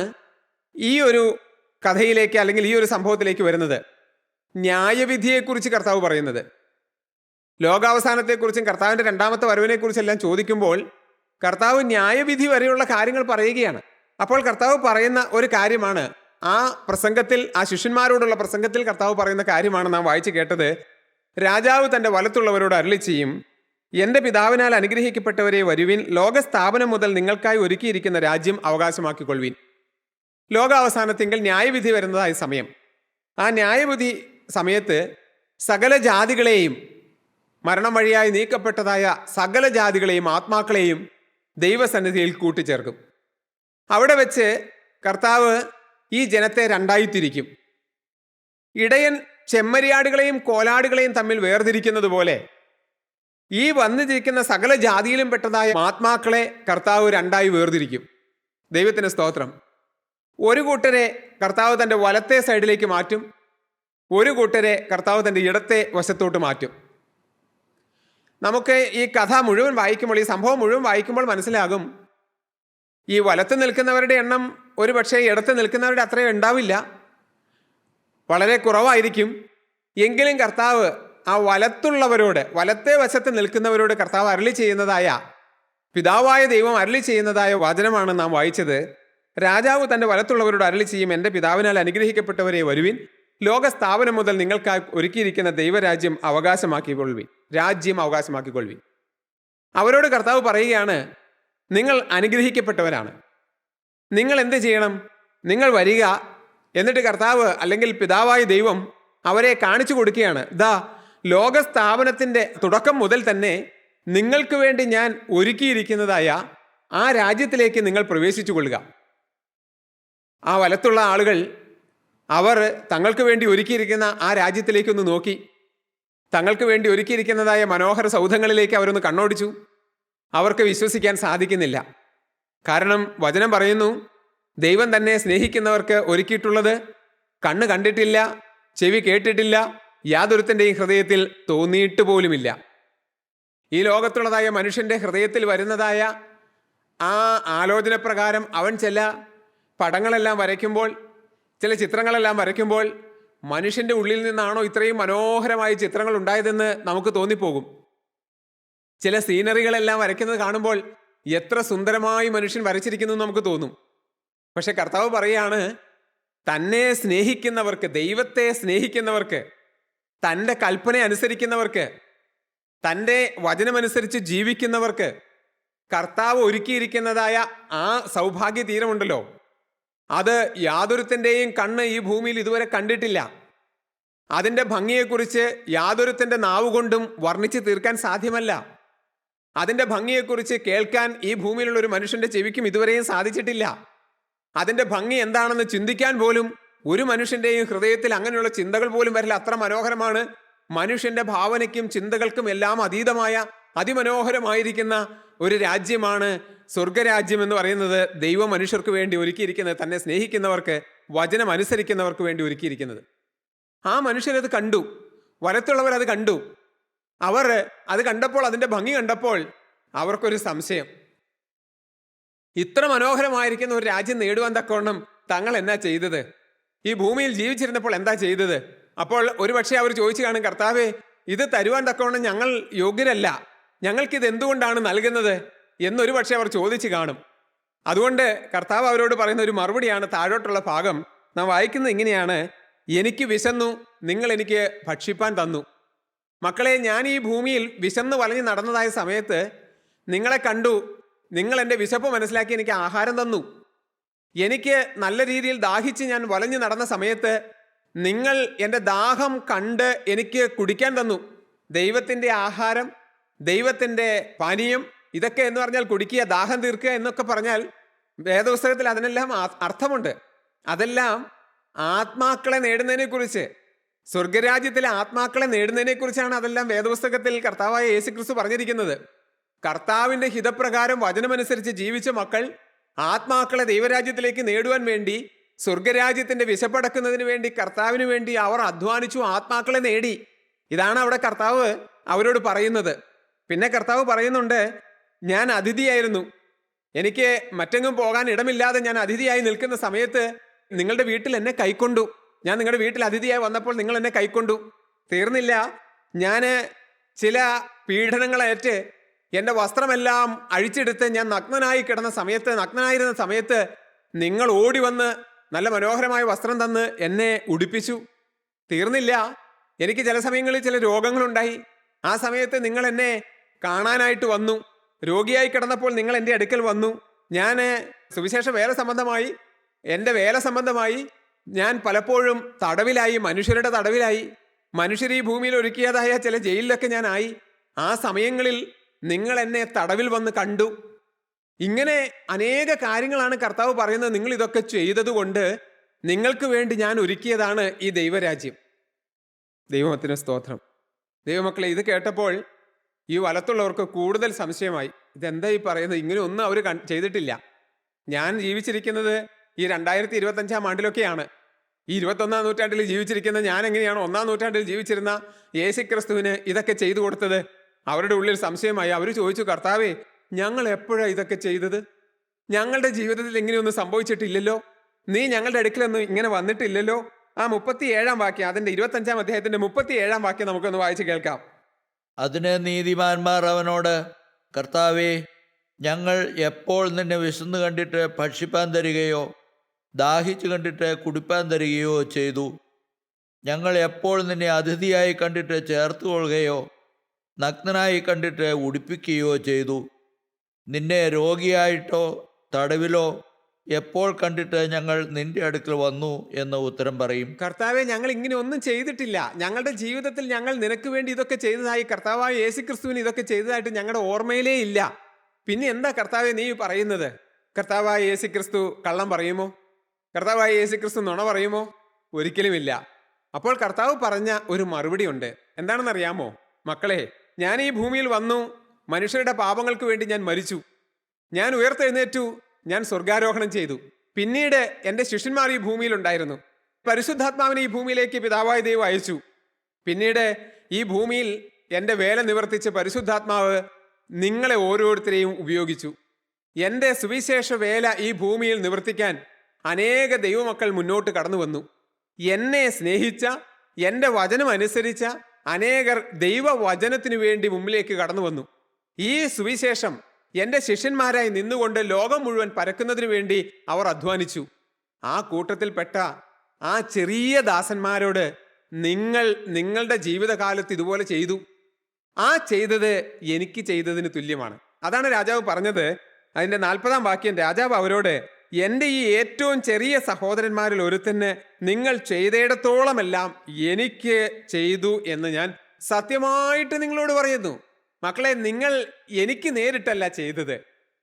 ഈ ഒരു കഥയിലേക്ക് അല്ലെങ്കിൽ ഈ ഒരു സംഭവത്തിലേക്ക് വരുന്നത്. ന്യായവിധിയെക്കുറിച്ച് കർത്താവ് പറയുന്നത്, ലോകാവസാനത്തെക്കുറിച്ചും കർത്താവിൻ്റെ രണ്ടാമത്തെ വരവിനെക്കുറിച്ചെല്ലാം ചോദിക്കുമ്പോൾ കർത്താവ് ന്യായവിധി വരെയുള്ള കാര്യങ്ങൾ പറയുകയാണ്. അപ്പോൾ കർത്താവ് പറയുന്ന ഒരു കാര്യമാണ്, ആ പ്രസംഗത്തിൽ, ആ ശിഷ്യന്മാരോടുള്ള പ്രസംഗത്തിൽ കർത്താവ് പറയുന്ന കാര്യമാണ് നാം വായിച്ചു കേട്ടത്. രാജാവ് തൻ്റെ വലത്തുള്ളവരോട് അരുളി ചെയ്യും, എൻ്റെ പിതാവിനാൽ അനുഗ്രഹിക്കപ്പെട്ടവരെ വരുവിൻ, ലോകസ്ഥാപനം മുതൽ നിങ്ങൾക്കായി ഒരുക്കിയിരിക്കുന്ന രാജ്യം അവകാശമാക്കിക്കൊള്ളുവിൻ. ലോകാവസാനത്തിങ്കിൽ ന്യായവിധി വരുന്നതായ സമയം. ആ ന്യായവിധി സമയത്ത് സകല ജാതികളെയും, മരണം വഴിയായി നീക്കപ്പെട്ടതായ സകല ജാതികളെയും ആത്മാക്കളെയും ദൈവസന്നിധിയിൽ കൂട്ടിച്ചേർക്കും. അവിടെ വെച്ച് കർത്താവ് ഈ ജനത്തെ രണ്ടായി തിരിക്കും. ഇടയൻ ചെമ്മരിയാടുകളെയും കോലാടുകളെയും തമ്മിൽ വേർതിരിക്കുന്നത് പോലെ ഈ വന്നിരിക്കുന്ന സകല ജാതിയിലും പെട്ടതായ ആത്മാക്കളെ കർത്താവ് രണ്ടായി വേർതിരിക്കും. ദൈവത്തിന് സ്തോത്രം. ഒരു കൂട്ടരെ കർത്താവ് തൻ്റെ വലത്തെ സൈഡിലേക്ക് മാറ്റും, ഒരു കൂട്ടരെ കർത്താവ് തൻ്റെ ഇടത്തെ വശത്തോട്ട് മാറ്റും. നമുക്ക് ഈ കഥ മുഴുവൻ വായിക്കുമ്പോൾ, ഈ സംഭവം മുഴുവൻ വായിക്കുമ്പോൾ മനസ്സിലാകും, ഈ വലത്ത് നിൽക്കുന്നവരുടെ എണ്ണം ഒരു പക്ഷേ ഇടത്ത് നിൽക്കുന്നവരുടെ അത്രയും ഉണ്ടാവില്ല, വളരെ കുറവായിരിക്കും. എങ്കിലും കർത്താവ് ആ വലത്തുള്ളവരോട്, വലത്തെ വശത്ത് നിൽക്കുന്നവരോട് കർത്താവ് അരുളി ചെയ്യുന്നതായ, പിതാവായ ദൈവം അരുളി ചെയ്യുന്നതായ വചനമാണ് നാം വായിച്ചത്. രാജാവ് തൻ്റെ വലത്തുള്ളവരോട് അരുളി ചെയ്യും, എൻ്റെ പിതാവിനാൽ അനുഗ്രഹിക്കപ്പെട്ടവരെ വരുവിൻ, ലോകസ്ഥാപനം മുതൽ നിങ്ങൾക്കായി ഒരുക്കിയിരിക്കുന്ന ദൈവരാജ്യം അവകാശമാക്കിക്കൊള്ളുവിൻ. രാജ്യം അവകാശമാക്കിക്കൊള്ളുവിൻ. അവരോട് കർത്താവ് പറയുകയാണ്, നിങ്ങൾ അനുഗ്രഹിക്കപ്പെട്ടവരാണ്. നിങ്ങൾ എന്ത് ചെയ്യണം? നിങ്ങൾ വരിക. എന്നിട്ട് കർത്താവ് അല്ലെങ്കിൽ പിതാവായ ദൈവം അവരെ കാണിച്ചു കൊടുക്കുകയാണ്, ഇതാ ലോകസ്ഥാപനത്തിൻ്റെ തുടക്കം മുതൽ തന്നെ നിങ്ങൾക്ക് വേണ്ടി ഞാൻ ഒരുക്കിയിരിക്കുന്നതായ ആ രാജ്യത്തിലേക്ക് നിങ്ങൾ പ്രവേശിച്ചു കൊള്ളുക. ആ വലത്തുള്ള ആളുകൾ, അവർ തങ്ങൾക്ക് വേണ്ടി ഒരുക്കിയിരിക്കുന്ന ആ രാജ്യത്തിലേക്കൊന്ന് നോക്കി, തങ്ങൾക്ക് വേണ്ടി ഒരുക്കിയിരിക്കുന്നതായ മനോഹര സൗധങ്ങളിലേക്ക് അവരൊന്ന് കണ്ണോടിച്ചു. അവർക്ക് വിശ്വസിക്കാൻ സാധിക്കുന്നില്ല. കാരണം വചനം പറയുന്നു, ദൈവം തന്നെ സ്നേഹിക്കുന്നവർക്ക് ഒരുക്കിയിട്ടുള്ളത് കണ്ണ് കണ്ടിട്ടില്ല, ചെവി കേട്ടിട്ടില്ല, യാതൊരുത്തൻ്റെയും ഹൃദയത്തിൽ തോന്നിയിട്ട് പോലുമില്ല. ഈ ലോകത്തുള്ളതായ മനുഷ്യൻ്റെ ഹൃദയത്തിൽ വരുന്നതായ ആ ആലോചന പ്രകാരം അവൻ ചില പടങ്ങളെല്ലാം വരയ്ക്കുമ്പോൾ, ചില ചിത്രങ്ങളെല്ലാം വരയ്ക്കുമ്പോൾ മനുഷ്യൻ്റെ ഉള്ളിൽ നിന്നാണോ ഇത്രയും മനോഹരമായ ചിത്രങ്ങൾ ഉണ്ടായതെന്ന് നമുക്ക് തോന്നിപ്പോകും. ചില സീനറികളെല്ലാം വരയ്ക്കുന്നത് കാണുമ്പോൾ എത്ര സുന്ദരമായി മനുഷ്യൻ വരച്ചിരിക്കുന്നു എന്ന് നമുക്ക് തോന്നും. പക്ഷെ കർത്താവ് പറയാണ്, തന്നെ സ്നേഹിക്കുന്നവർക്ക്, ദൈവത്തെ സ്നേഹിക്കുന്നവർക്ക്, തൻ്റെ കൽപ്പന അനുസരിക്കുന്നവർക്ക്, തൻ്റെ വചനമനുസരിച്ച് ജീവിക്കുന്നവർക്ക് കർത്താവ് ഒരുക്കിയിരിക്കുന്നതായ ആ സൗഭാഗ്യ തീരമുണ്ടല്ലോ, അത് യാതൊരുത്തൻ്റെയും കണ്ണ് ഈ ഭൂമിയിൽ ഇതുവരെ കണ്ടിട്ടില്ല. അതിൻ്റെ ഭംഗിയെക്കുറിച്ച് യാതൊരുത്തൻ്റെ നാവുകൊണ്ടും വർണ്ണിച്ച് തീർക്കാൻ സാധ്യമല്ല. അതിൻ്റെ ഭംഗിയെക്കുറിച്ച് കേൾക്കാൻ ഈ ഭൂമിയിലുള്ള ഒരു മനുഷ്യൻ്റെ ചെവിക്കും ഇതുവരെയും സാധിച്ചിട്ടില്ല. അതിൻ്റെ ഭംഗി എന്താണെന്ന് ചിന്തിക്കാൻ പോലും ഒരു മനുഷ്യൻ്റെയും ഹൃദയത്തിൽ അങ്ങനെയുള്ള ചിന്തകൾ പോലും വരില്ല. അത്ര മനോഹരമാണ്. മനുഷ്യൻ്റെ ഭാവനയ്ക്കും ചിന്തകൾക്കും എല്ലാം അതീതമായ അതിമനോഹരമായിരിക്കുന്ന ഒരു രാജ്യമാണ് സ്വർഗരാജ്യം എന്ന് പറയുന്നത്. ദൈവം മനുഷ്യർക്ക് വേണ്ടി ഒരുക്കിയിരിക്കുന്നത്, തന്നെ സ്നേഹിക്കുന്നവർക്ക്, വചനം അനുസരിക്കുന്നവർക്ക് വേണ്ടി ഒരുക്കിയിരിക്കുന്നത്. ആ മനുഷ്യരത് കണ്ടു, വലത്തുള്ളവർ അത് കണ്ടു. അവർ അത് കണ്ടപ്പോൾ, അതിൻ്റെ ഭംഗി കണ്ടപ്പോൾ അവർക്കൊരു സംശയം. ഇത്ര മനോഹരമായിരിക്കുന്ന ഒരു രാജ്യം നേടുവാൻ തക്കവണ്ണം തങ്ങൾ എന്നാ ചെയ്തത്? ഈ ഭൂമിയിൽ ജീവിച്ചിരുന്നപ്പോൾ എന്താ ചെയ്തത്? അപ്പോൾ ഒരുപക്ഷെ അവർ ചോദിച്ചു കാണും, കർത്താവേ, ഇത് തരുവാൻ തക്കവണ്ണം ഞങ്ങൾ യോഗ്യരല്ല, ഞങ്ങൾക്കിത് എന്തുകൊണ്ടാണ് നൽകുന്നത് എന്നൊരു പക്ഷേ അവർ ചോദിച്ചു കാണും. അതുകൊണ്ട് കർത്താവ് അവരോട് പറയുന്ന ഒരു മറുപടിയാണ് താഴോട്ടുള്ള ഭാഗം. നാം വായിക്കുന്നത് ഇങ്ങനെയാണ്: എനിക്ക് വിശന്നു, നിങ്ങൾ എനിക്ക് ഭക്ഷിപ്പാൻ തന്നു. മക്കളെ, ഞാൻ ഈ ഭൂമിയിൽ വിശന്ന് വലഞ്ഞ് നടന്നതായ സമയത്ത് നിങ്ങളെ കണ്ടു, നിങ്ങൾ എൻ്റെ വിശപ്പ് മനസ്സിലാക്കി എനിക്ക് ആഹാരം തന്നു. എനിക്ക് നല്ല രീതിയിൽ ദാഹിച്ച് ഞാൻ വലഞ്ഞ് നടന്ന സമയത്ത് നിങ്ങൾ എൻ്റെ ദാഹം കണ്ട് എനിക്ക് കുടിക്കാൻ തന്നു. ദൈവത്തിൻ്റെ ആഹാരം, ദൈവത്തിൻ്റെ പാനീയം, ഇതൊക്കെ എന്ന് പറഞ്ഞാൽ കുടിക്കുക, ദാഹം തീർക്കുക എന്നൊക്കെ പറഞ്ഞാൽ വേദപുസ്തകത്തിൽ അതിനെല്ലാം അർത്ഥമുണ്ട്. അതെല്ലാം ആത്മാക്കളെ നേടുന്നതിനെക്കുറിച്ച്, സ്വർഗരാജ്യത്തിലെ ആത്മാക്കളെ നേടുന്നതിനെക്കുറിച്ചാണ് അതെല്ലാം വേദപുസ്തകത്തിൽ കർത്താവായ യേശുക്രിസ്തു പറഞ്ഞിരിക്കുന്നത്. കർത്താവിൻ്റെ ഹിതപ്രകാരം വചനമനുസരിച്ച് ജീവിച്ച മക്കൾ ആത്മാക്കളെ ദൈവരാജ്യത്തിലേക്ക് നേടുവാൻ വേണ്ടി, സ്വർഗരാജ്യത്തിൻ്റെ വിശപ്പടക്കുന്നതിന് വേണ്ടി, കർത്താവിന് വേണ്ടി അവർ അധ്വാനിച്ചു, ആത്മാക്കളെ നേടി. ഇതാണ് അവിടെ കർത്താവ് അവരോട് പറയുന്നത്. പിന്നെ കർത്താവ് പറയുന്നുണ്ട്, ഞാൻ അതിഥിയായിരുന്നു, എനിക്ക് മറ്റെങ്ങും പോകാൻ ഇടമില്ലാതെ ഞാൻ അതിഥിയായി നിൽക്കുന്ന സമയത്ത് നിങ്ങളുടെ വീട്ടിൽ എന്നെ കൈക്കൊണ്ടു. ഞാൻ നിങ്ങളുടെ വീട്ടിൽ അതിഥിയായി വന്നപ്പോൾ നിങ്ങൾ എന്നെ കൈക്കൊണ്ടു. തീർന്നില്ല, ഞാൻ ചില പീഡനങ്ങളേറ്റ് എൻ്റെ വസ്ത്രമെല്ലാം അഴിച്ചെടുത്ത് ഞാൻ നഗ്നനായിരുന്ന സമയത്ത് നിങ്ങൾ ഓടി വന്ന് നല്ല മനോഹരമായ വസ്ത്രം തന്ന് എന്നെ ഉടുപ്പിച്ചു. തീർന്നില്ല, എനിക്ക് ചില സമയങ്ങളിൽ ചില രോഗങ്ങളുണ്ടായി. ആ സമയത്ത് നിങ്ങൾ എന്നെ കാണാനായിട്ട് വന്നു. രോഗിയായി കിടന്നപ്പോൾ നിങ്ങൾ എൻ്റെ അടുക്കൽ വന്നു. ഞാൻ സുവിശേഷ വേല സംബന്ധമായി, എൻ്റെ വേല സംബന്ധമായി ഞാൻ പലപ്പോഴും തടവിലായി, മനുഷ്യരുടെ തടവിലായി. മനുഷ്യർ ഈ ഭൂമിയിൽ ഒരുക്കിയതായ ചില ജയിലിലൊക്കെ ഞാനായി. ആ സമയങ്ങളിൽ നിങ്ങൾ എന്നെ തടവിൽ വന്ന് കണ്ടു. ഇങ്ങനെ അനേക കാര്യങ്ങളാണ് കർത്താവ് പറയുന്നത്. നിങ്ങൾ ഇതൊക്കെ ചെയ്തതുകൊണ്ട് നിങ്ങൾക്ക് വേണ്ടി ഞാൻ ഒരുക്കിയതാണ് ഈ ദൈവരാജ്യം. ദൈവത്തിന് സ്തോത്രം. ദൈവമക്കളെ, ഇത് കേട്ടപ്പോൾ ഈ വലത്തുള്ളവർക്ക് കൂടുതൽ സംശയമായി. ഇതെന്താ ഈ പറയുന്നത്? ഇങ്ങനെ ഒന്നും അവർ ചെയ്തിട്ടില്ല. ഞാൻ ജീവിച്ചിരിക്കുന്നത് ഈ 2025 ആണ്ടിലൊക്കെയാണ്. ഈ 21-ാം നൂറ്റാണ്ടിൽ ജീവിച്ചിരിക്കുന്ന ഞാൻ എങ്ങനെയാണ് 1-ാം നൂറ്റാണ്ടിൽ ജീവിച്ചിരുന്ന യേശുക്രിസ്തുവിന് ഇതൊക്കെ ചെയ്തു കൊടുത്തത്? അവരുടെ ഉള്ളിൽ സംശയമായി. അവർ ചോദിച്ചു, കർത്താവേ, ഞങ്ങൾ എപ്പോഴാണ് ഇതൊക്കെ ചെയ്തത്? ഞങ്ങളുടെ ജീവിതത്തിൽ ഇങ്ങനെയൊന്നും സംഭവിച്ചിട്ടില്ലല്ലോ. നീ ഞങ്ങളുടെ അടുക്കലൊന്നും ഇങ്ങനെ വന്നിട്ടില്ലല്ലോ. ആ 37-ാം വാക്യം, അതിൻ്റെ 25-ാം അധ്യായത്തിൻ്റെ 37-ാം വാക്യം നമുക്കൊന്ന് വായിച്ച് കേൾക്കാം. അതിന് നീതിമാന്മാർ അവനോട്, കർത്താവേ, ഞങ്ങൾ എപ്പോൾ നിന്നെ വിശന്ന് കണ്ടിട്ട് ഭക്ഷിപ്പാൻ തരികയോ ദാഹിച്ചു കണ്ടിട്ട് കുടിപ്പാൻ തരികയോ ചെയ്തു? ഞങ്ങൾ എപ്പോൾ നിന്നെ അതിഥിയായി കണ്ടിട്ട് ചേർത്തുകൊള്ളുകയോ നഗ്നനായി കണ്ടിട്ട് ഉടുപ്പിക്കുകയോ ചെയ്തു? നിന്നെ രോഗിയായിട്ടോ തടവിലോ എപ്പോൾ കണ്ടിട്ട് ഞങ്ങൾ നിന്റെ അടുക്കൽ വന്നു എന്ന് ഉത്തരം പറയും. കർത്താവെ, ഞങ്ങൾ ഇങ്ങനെ ഒന്നും ചെയ്തിട്ടില്ല. ഞങ്ങളുടെ ജീവിതത്തിൽ ഞങ്ങൾ നിനക്ക് വേണ്ടി ഇതൊക്കെ ചെയ്തതായി, കർത്താവായ യേശുക്രിസ്തുവിന് ഇതൊക്കെ ചെയ്തതായിട്ട് ഞങ്ങളുടെ ഓർമ്മയിലേ ഇല്ല. പിന്നെ എന്താ കർത്താവെ നീ പറയുന്നത്? കർത്താവായ യേശുക്രിസ്തു കള്ളം പറയുമോ? കർത്താവായ യേശുക്രിസ്തു നുണ പറയുമോ? ഒരിക്കലുമില്ല. അപ്പോൾ കർത്താവ് പറഞ്ഞ ഒരു മറുപടി ഉണ്ട്. എന്താണെന്നറിയാമോ മക്കളെ? ഞാൻ ഈ ഭൂമിയിൽ വന്നു, മനുഷ്യരുടെ പാപങ്ങൾക്ക് വേണ്ടി ഞാൻ മരിച്ചു, ഞാൻ ഉയർത്തെഴുന്നേറ്റു, ഞാൻ സ്വർഗാരോഹണം ചെയ്തു. പിന്നീട് എൻ്റെ ശിഷ്യന്മാർ ഈ ഭൂമിയിലുണ്ടായിരുന്നു. പരിശുദ്ധാത്മാവിനെ ഈ ഭൂമിയിലേക്ക് പിതാവായ ദൈവം അയച്ചു. പിന്നീട് ഈ ഭൂമിയിൽ എൻ്റെ വേല നിവർത്തിച്ച് പരിശുദ്ധാത്മാവ് നിങ്ങളെ ഓരോരുത്തരെയും ഉപയോഗിച്ചു. എൻ്റെ സുവിശേഷ വേല ഈ ഭൂമിയിൽ നിവർത്തിക്കാൻ അനേക ദൈവമക്കൾ മുന്നോട്ട് കടന്നു വന്നു. എന്നെ സ്നേഹിച്ച, എൻ്റെ വചനം അനുസരിച്ച അനേകർ ദൈവവചനത്തിനു വേണ്ടി മുമ്പിലേക്ക് കടന്നു വന്നു. ഈ സുവിശേഷം എൻ്റെ ശിഷ്യന്മാരായി നിന്നുകൊണ്ട് ലോകം മുഴുവൻ പരക്കുന്നതിനു വേണ്ടി അവർ അധ്വാനിച്ചു. ആ കൂട്ടത്തിൽപ്പെട്ട ആ ചെറിയ ദാസന്മാരോട് നിങ്ങൾ നിങ്ങളുടെ ജീവിതകാലത്ത് ഇതുപോലെ ചെയ്തു. ആ ചെയ്തത് എനിക്ക് ചെയ്തതിന് തുല്യമാണ്. അതാണ് രാജാവ് പറഞ്ഞത്. അതിൻ്റെ 40-ാം വാക്യം രാജാവ് അവരോട്, എൻ്റെ ഈ ഏറ്റവും ചെറിയ സഹോദരന്മാരിൽ ഒരുത്തന് നിങ്ങൾ ചെയ്തിടത്തോളമെല്ലാം എനിക്ക് ചെയ്തു എന്ന് ഞാൻ സത്യമായിട്ട് നിങ്ങളോട് പറയുന്നു. മക്കളെ, നിങ്ങൾ എനിക്ക് നേരിട്ടല്ല ചെയ്തത്.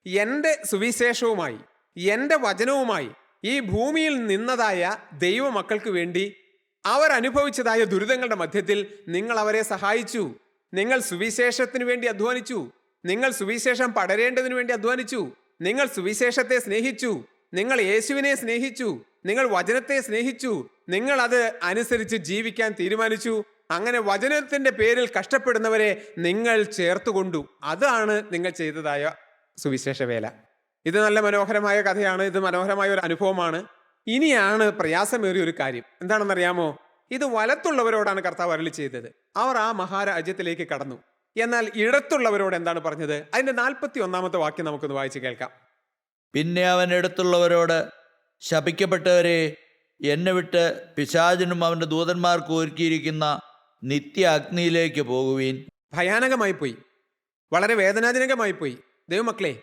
എൻ്റെ സുവിശേഷവുമായി എൻ്റെ വചനവുമായി ഈ ഭൂമിയിൽ നിന്നതായ ദൈവമക്കൾക്ക് വേണ്ടി അവരനുഭവിച്ചതായ ദുരിതങ്ങളുടെ മധ്യത്തിൽ നിങ്ങൾ അവരെ സഹായിച്ചു. നിങ്ങൾ സുവിശേഷത്തിന് വേണ്ടി അധ്വാനിച്ചു. നിങ്ങൾ സുവിശേഷം പടരേണ്ടതിനു വേണ്ടി അധ്വാനിച്ചു. നിങ്ങൾ സുവിശേഷത്തെ സ്നേഹിച്ചു. നിങ്ങൾ യേശുവിനെ സ്നേഹിച്ചു. നിങ്ങൾ വചനത്തെ സ്നേഹിച്ചു. നിങ്ങൾ അത് അനുസരിച്ച് ജീവിക്കാൻ തീരുമാനിച്ചു. അങ്ങനെ വചനത്തിന്റെ പേരിൽ കഷ്ടപ്പെടുന്നവരെ നിങ്ങൾ ചേർത്തുകൊണ്ടു. അതാണ് നിങ്ങൾ ചെയ്തതായ സുവിശേഷ വേല. ഇത് നല്ല മനോഹരമായ കഥയാണ്. ഇത് മനോഹരമായ ഒരു അനുഭവമാണ്. ഇനിയാണ് പ്രയാസമേറിയ ഒരു കാര്യം. എന്താണെന്നറിയാമോ? ഇത് വലത്തുള്ളവരോടാണ് കർത്താവ് അരുളി ചെയ്തത്. അവർ ആ മഹാരാജ്യത്തിലേക്ക് കടന്നു. എന്നാൽ ഇടത്തുള്ളവരോട് എന്താണ് പറഞ്ഞത്? അതിന്റെ 41-ാമത്തെ വാക്യം നമുക്കൊന്ന് വായിച്ച് കേൾക്കാം. പിന്നെ അവൻ ഇടത്തുള്ളവരോട്, ശപിക്കപ്പെട്ടവരെ, എന്നെ വിട്ട് പിശാചിനും അവൻ്റെ ദൂതന്മാർക്കും ഒരുക്കിയിരിക്കുന്ന നിത്യ അഗ്നിയിലേക്ക് പോകുവീൻ. ഭയാനകമായി പോയി, വളരെ വേദനാജനകമായി പോയി. ദൈവമക്കളെ,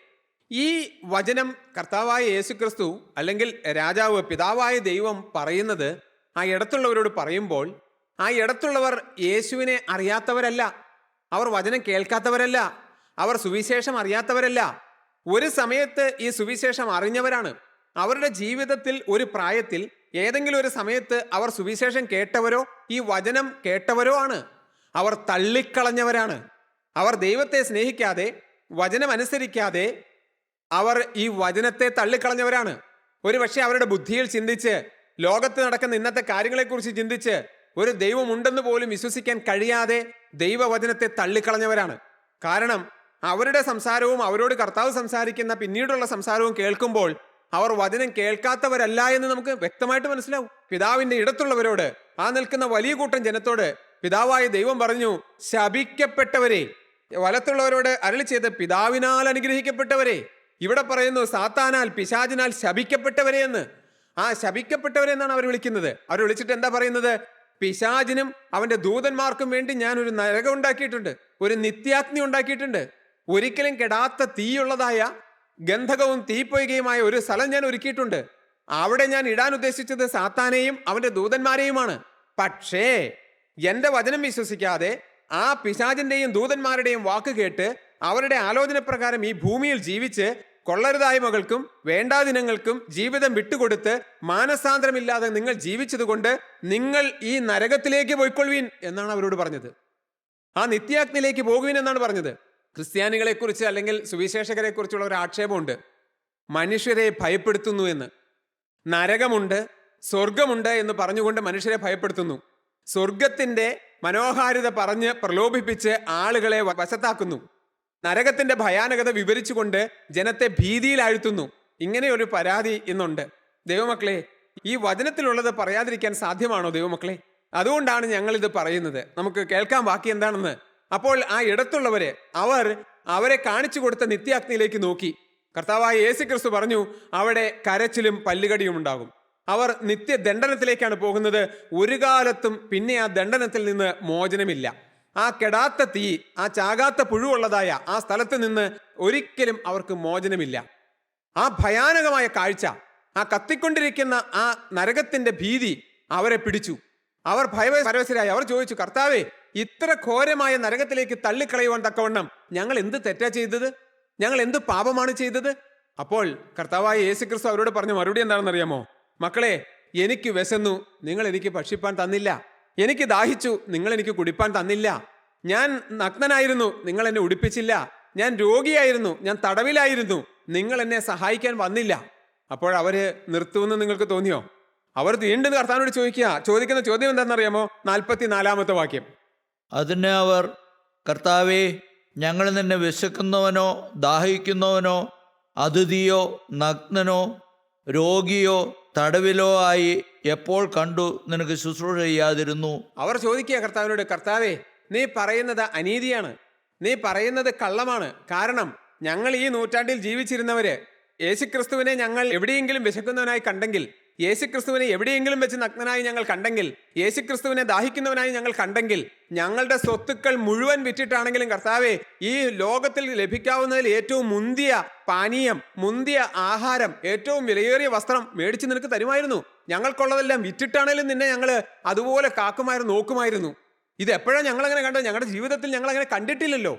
ഈ വചനം കർത്താവായ യേശുക്രിസ്തു അല്ലെങ്കിൽ രാജാവ് പിതാവായ ദൈവം പറയുന്നത് ആ ഇടത്തുള്ളവരോട് പറയുമ്പോൾ, ആ ഇടത്തുള്ളവർ യേശുവിനെ അറിയാത്തവരല്ല, അവർ വചനം കേൾക്കാത്തവരല്ല, അവർ സുവിശേഷം അറിയാത്തവരല്ല. ഒരു സമയത്ത് ഈ സുവിശേഷം അറിഞ്ഞവരാണ്. അവരുടെ ജീവിതത്തിൽ ഒരു പ്രായത്തിൽ ഏതെങ്കിലും ഒരു സമയത്ത് അവർ സുവിശേഷം കേട്ടവരോ ഈ വചനം കേട്ടവരോ ആണ്. അവർ തള്ളിക്കളഞ്ഞവരാണ്. അവർ ദൈവത്തെ സ്നേഹിക്കാതെ, വചനം അനുസരിക്കാതെ അവർ ഈ വചനത്തെ തള്ളിക്കളഞ്ഞവരാണ്. ഒരു പക്ഷേ അവരുടെ ബുദ്ധിയിൽ ചിന്തിച്ച്, ലോകത്ത് നടക്കുന്ന ഇന്നത്തെ കാര്യങ്ങളെക്കുറിച്ച് ചിന്തിച്ച് ഒരു ദൈവമുണ്ടെന്ന് പോലും വിശ്വസിക്കാൻ കഴിയാതെ ദൈവവചനത്തെ തള്ളിക്കളഞ്ഞവരാണ്. കാരണം അവരുടെ സംസാരവും അവരോട് കർത്താവ് സംസാരിക്കുന്ന പിന്നീടുള്ള സംസാരവും കേൾക്കുമ്പോൾ അവർ വചനം കേൾക്കാത്തവരല്ല എന്ന് നമുക്ക് വ്യക്തമായിട്ട് മനസ്സിലാവും. പിതാവിന്റെ ഇടത്തുള്ളവരോട്, ആ നിൽക്കുന്ന വലിയ കൂട്ടം ജനത്തോട് പിതാവായ ദൈവം പറഞ്ഞു, ശപിക്കപ്പെട്ടവരെ. വലത്തുള്ളവരോട് അരുളി ചെയ്ത് പിതാവിനാൽ അനുഗ്രഹിക്കപ്പെട്ടവരെ. ഇവിടെ പറയുന്നു സാത്താനാൽ, പിശാചിനാൽ ശപിക്കപ്പെട്ടവരെ എന്ന്. ആ ശപിക്കപ്പെട്ടവരെ എന്നാണ് അവർ വിളിക്കുന്നത്. അവർ വിളിച്ചിട്ട് എന്താ പറയുന്നത്? പിശാചിനും അവന്റെ ദൂതന്മാർക്കും വേണ്ടി ഞാൻ ഒരു നരകം ഉണ്ടാക്കിയിട്ടുണ്ട്, ഒരു നിത്യാഗ്നി ഉണ്ടാക്കിയിട്ടുണ്ട്. ഒരിക്കലും കെടാത്ത തീയുള്ളതായ ഗന്ധകവും തീപ്പൊയ്കയുമായ ഒരു സ്ഥലം ഞാൻ ഒരുക്കിയിട്ടുണ്ട്. അവിടെ ഞാൻ ഇടാൻ ഉദ്ദേശിച്ചത് സാത്താനെയും അവന്റെ ദൂതന്മാരെയുമാണ്. പക്ഷേ എന്റെ വചനം വിശ്വസിക്കാതെ ആ പിശാചിന്റെയും ദൂതന്മാരുടെയും വാക്ക് കേട്ട് അവരുടെ ആലോചന പ്രകാരം ഈ ഭൂമിയിൽ ജീവിച്ച് കൊള്ളരുതായ്മകൾക്കും വേണ്ടാദിനങ്ങൾക്കും ജീവിതം വിട്ടുകൊടുത്ത് മാനസാന്തരമില്ലാതെ നിങ്ങൾ ജീവിച്ചതുകൊണ്ട് നിങ്ങൾ ഈ നരകത്തിലേക്ക് പോയിക്കൊള്ളുവീൻ എന്നാണ് അവരോട് പറഞ്ഞത്. ആ നിത്യാഗ്നിയിലേക്ക് പോകുവീൻ എന്നാണ് പറഞ്ഞത്. ക്രിസ്ത്യാനികളെ കുറിച്ച് അല്ലെങ്കിൽ സുവിശേഷകരെ കുറിച്ചുള്ള ഒരു ആക്ഷേപമുണ്ട്, മനുഷ്യരെ ഭയപ്പെടുത്തുന്നു എന്ന്. നരകമുണ്ട്, സ്വർഗമുണ്ട് എന്ന് പറഞ്ഞുകൊണ്ട് മനുഷ്യരെ ഭയപ്പെടുത്തുന്നു. സ്വർഗത്തിന്റെ മനോഹാരിത പറഞ്ഞ് പ്രലോഭിപ്പിച്ച് ആളുകളെ വശത്താക്കുന്നു. നരകത്തിന്റെ ഭയാനകത വിവരിച്ചുകൊണ്ട് ജനത്തെ ഭീതിയിലാഴ്ത്തുന്നു. ഇങ്ങനെ ഒരു പരാതി ഇന്നുണ്ട്. ദൈവമക്കളെ, ഈ വചനത്തിലുള്ളത് പറയാതിരിക്കാൻ സാധ്യമാണോ ദൈവമക്കളെ? അതുകൊണ്ടാണ് ഞങ്ങൾ ഇത് പറയുന്നത്. നമുക്ക് കേൾക്കാം ബാക്കി എന്താണെന്ന്. അപ്പോൾ ആ ഇടത്തുള്ളവരെ അവരെ കാണിച്ചു കൊടുത്ത നിത്യാഗ്നിയിലേക്ക് നോക്കി. കർത്താവായ യേശുക്രിസ്തു പറഞ്ഞു, അവിടെ കരച്ചിലും പല്ലുകടിയും ഉണ്ടാകും. അവർ നിത്യദണ്ഡനത്തിലേക്കാണ് പോകുന്നത്. ഒരു കാലത്തും പിന്നെ ആ ദണ്ഡനത്തിൽ നിന്ന് മോചനമില്ല. ആ കെടാത്ത തീ, ആ ചാകാത്ത പുഴുവുള്ളതായ ആ സ്ഥലത്ത് നിന്ന് ഒരിക്കലും അവർക്ക് മോചനമില്ല. ആ ഭയാനകമായ കാഴ്ച, ആ കത്തിക്കൊണ്ടിരിക്കുന്ന ആ നരകത്തിന്റെ ഭീതി അവരെ പിടിച്ചു. അവർ ഭയപരവശരായി. അവർ ചോദിച്ചു, കർത്താവേ, ഇത്ര ഘോരമായ നരകത്തിലേക്ക് തള്ളിക്കളയുവാൻ തക്കവണ്ണം ഞങ്ങൾ എന്ത് തെറ്റാ ചെയ്തത്? ഞങ്ങൾ എന്ത് പാപമാണ് ചെയ്തത്? അപ്പോൾ കർത്താവായ യേശുക്രിസ്തു അവരോട് പറഞ്ഞ മറുപടി എന്താണെന്ന് അറിയാമോ? മക്കളെ, എനിക്ക് വിശന്നു, നിങ്ങൾ എനിക്ക് ഭക്ഷിപ്പാൻ തന്നില്ല. എനിക്ക് ദാഹിച്ചു, നിങ്ങൾ എനിക്ക് കുടിപ്പാൻ തന്നില്ല. ഞാൻ നഗ്നനായിരുന്നു, നിങ്ങൾ എന്നെ ഉടുപ്പിച്ചില്ല. ഞാൻ രോഗിയായിരുന്നു, ഞാൻ തടവിലായിരുന്നു, നിങ്ങൾ എന്നെ സഹായിക്കാൻ വന്നില്ല. അപ്പോൾ അവർ നിർത്തുമെന്ന് നിങ്ങൾക്ക് തോന്നിയോ? അവർ വീണ്ടും കർത്താവിനോട് ചോദിക്കുന്ന ചോദ്യം എന്താണെന്നറിയാമോ? 44-ാമത്തെ വാക്യം. അതിന് അവർ, കർത്താവേ, ഞങ്ങൾ നിന്നെ വിശക്കുന്നവനോ ദാഹിക്കുന്നവനോ അതിഥിയോ നഗ്നനോ രോഗിയോ തടവിലോ ആയി എപ്പോൾ കണ്ടു നിനക്ക് ശുശ്രൂഷ ചെയ്യാതിരുന്നു? അവർ ചോദിക്കുക കർത്താവിനോട്, കർത്താവേ, നീ പറയുന്നത് അനീതിയാണ്, നീ പറയുന്നത് കള്ളമാണ്. കാരണം ഞങ്ങൾ ഈ നൂറ്റാണ്ടിൽ ജീവിച്ചിരുന്നവര് യേശുക്രിസ്തുവിനെ ഞങ്ങൾ എവിടെയെങ്കിലും വിശക്കുന്നവനായി കണ്ടെങ്കിൽ, യേശുക്രിസ്തുവിനെ എവിടെയെങ്കിലും വെച്ച് നഗ്നനായി ഞങ്ങൾ കണ്ടെങ്കിൽ, യേശുക്രിസ്തുവിനെ ദാഹിക്കുന്നവനായി ഞങ്ങൾ കണ്ടെങ്കിൽ, ഞങ്ങളുടെ സ്വത്തുക്കൾ മുഴുവൻ വിറ്റിട്ടാണെങ്കിലും കർത്താവേ, ഈ ലോകത്തിൽ ലഭിക്കാവുന്നതിൽ ഏറ്റവും മുന്തിയ പാനീയം, മുന്തിയ ആഹാരം, ഏറ്റവും വിലയേറിയ വസ്ത്രം മേടിച്ച് നിനക്ക് തരുമായിരുന്നു. ഞങ്ങൾക്കുള്ളതെല്ലാം വിറ്റിട്ടാണേലും നിന്നെ ഞങ്ങൾ അതുപോലെ കാക്കുമായിരുന്നു, നോക്കുമായിരുന്നു. ഇത് എപ്പോഴാണ് ഞങ്ങളങ്ങനെ കണ്ടത്? ഞങ്ങളുടെ ജീവിതത്തിൽ ഞങ്ങൾ അങ്ങനെ കണ്ടിട്ടില്ലല്ലോ.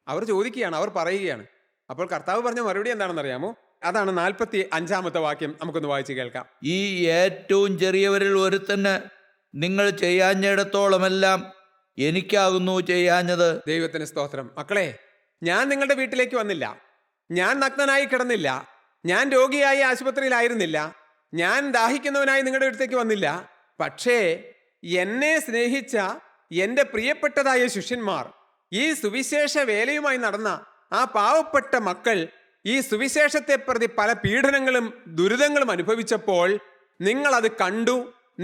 അവർ ചോദിക്കുകയാണ്, അവർ പറയുകയാണ്. അപ്പോൾ കർത്താവ് പറഞ്ഞ മറുപടി എന്താണെന്ന് അറിയാമോ? അതാണ് 45-ാമത്തെ വാക്യം. നമുക്കൊന്ന് വായിച്ച് കേൾക്കാം. ഈ ഏറ്റവും ചെറിയവരിൽ ഒരുത്തന് നിങ്ങൾ ചെയ്യാഞ്ഞിടത്തോളമെല്ലാം എനിക്കാകുന്നു ചെയ്യാഞ്ഞത്. ദൈവത്തിന് സ്തോത്രം. മക്കളെ, ഞാൻ നിങ്ങളുടെ വീട്ടിലേക്ക് വന്നില്ല, ഞാൻ നഗ്നനായി കിടന്നില്ല, ഞാൻ രോഗിയായി ആശുപത്രിയിലായിരുന്നില്ല, ഞാൻ ദാഹിക്കുന്നവനായി നിങ്ങളുടെ അടുത്തേക്ക് വന്നില്ല. പക്ഷേ എന്നെ സ്നേഹിച്ച എൻ്റെ പ്രിയപ്പെട്ടതായ ശിഷ്യന്മാർ, ഈ സുവിശേഷ വേലയുമായി നടന്ന ആ പാവപ്പെട്ട മക്കൾ ഈ സുവിശേഷത്തെ പ്രതി പല പീഡനങ്ങളും ദുരിതങ്ങളും അനുഭവിച്ചപ്പോൾ നിങ്ങളത് കണ്ടു,